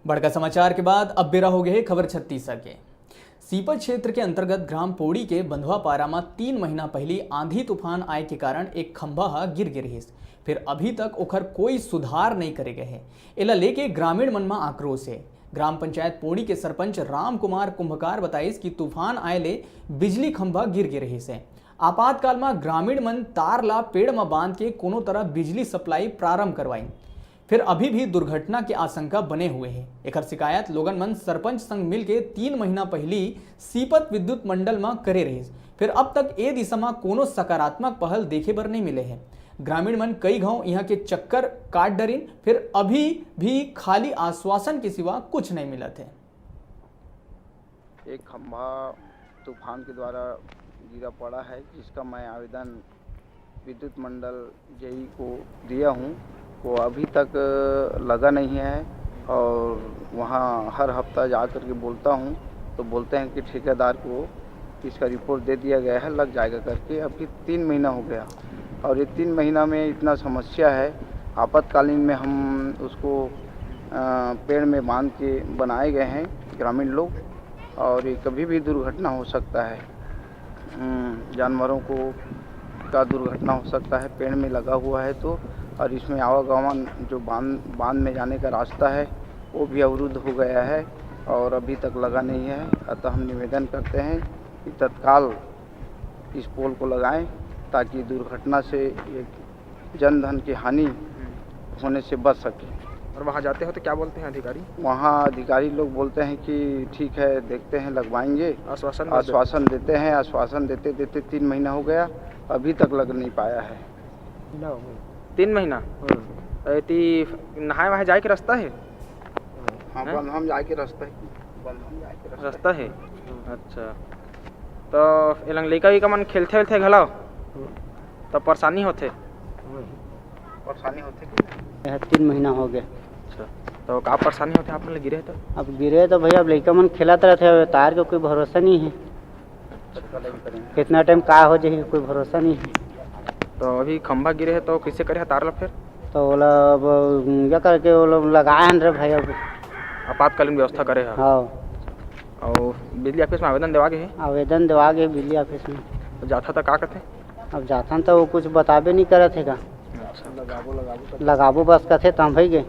बड़का समाचार के बाद अब बेरा हो गए खबर छत्तीसगढ़ के। सीपत क्षेत्र के अंतर्गत ग्राम पोड़ी के बंधवापारा में 3 महीना पहले आंधी तूफान आए के कारण एक खंभा गिर गिरिस। फिर अभी तक ओखर कोई सुधार नहीं करे गए है। एला लेके ग्रामीण मन में आक्रोश है। ग्राम पंचायत पोड़ी के सरपंच राम कुमार कुंभकार बताइस कि तूफान आए ले बिजली खंभा गिर गिरिस है। आपातकाल में ग्रामीण मन तार ला पेड़ में बांध के कोनो तरह बिजली सप्लाई प्रारंभ करवाई। फिर अभी भी दुर्घटना के आशंका बने हुए हैं। एक शिकायत लोगन मन सरपंच संग मिल के 3 महीना पहले सीपत विद्युत मंडल में करे रहे। फिर अब तक ए दिशा में कोनो सकारात्मक पहल देखे बर नहीं मिले हैं। ग्रामीण मन कई गांव यहाँ के चक्कर काट डरिन। फिर अभी भी खाली आश्वासन के सिवा कुछ नहीं मिलत है। एक खंभा तूफान के द्वारा गिरा पड़ा है, जिसका मैं आवेदन विद्युत मंडल जेई को दिया हूँ, वो अभी तक लगा नहीं है। और वहाँ हर हफ्ता जा कर के बोलता हूँ तो बोलते हैं कि ठेकेदार को इसका रिपोर्ट दे दिया गया है, लग जाएगा करके। अभी 3 महीना हो गया और ये 3 महीना में इतना समस्या है। आपातकालीन में हम उसको पेड़ में बांध के बनाए गए हैं ग्रामीण लोग, और ये कभी भी दुर्घटना हो सकता है। जानवरों को का दुर्घटना हो सकता है, पेड़ में लगा हुआ है तो। और इसमें आवागमन जो बांध में जाने का रास्ता है वो भी अवरुद्ध हो गया है और अभी तक लगा नहीं है। अतः हम निवेदन करते हैं कि तत्काल इस पोल को लगाएं ताकि दुर्घटना से एक जनधन की हानि होने से बच सके। और वहाँ जाते हो तो क्या बोलते हैं अधिकारी? वहाँ अधिकारी लोग बोलते हैं कि ठीक है, देखते हैं, लगवाएंगे। आश्वासन देते हैं। आश्वासन देते देते 3 महीना हो गया, अभी तक लग नहीं पाया है। 3 महीना नहाए वहाँ जाए के रास्ता है? हाँ, बंधम जाए के रास्ता है। अच्छा, तो एलंग लइका विका मन खेलते वेलते घलाओ तो परेशानी होते? 3 महीना हो गया। अच्छा, तो का परेशानी होते आप लोग गिरे? तो अब गिरे तो भैया अब लइका मन खेलत रहते, तार का कोई भरोसा नहीं है। कितना टाइम का हो जाए कोई भरोसा नहीं है। तो अभी खंभा गिरे है तो कैसे करे तार ला? फिर तो वो लोग क्या करके वो लोग लगाए हैं रे भैया, आपातकालीन व्यवस्था करे है। हाँ, और बिजली ऑफिस में आवेदन देवा गए? आवेदन देवा गए बिजली ऑफिस में। तो जाता था का कहते? अब जाता तो वो कुछ बताबे नहीं करे थे का। अच्छा, लगाबो बस कहते तो हम भाई गए।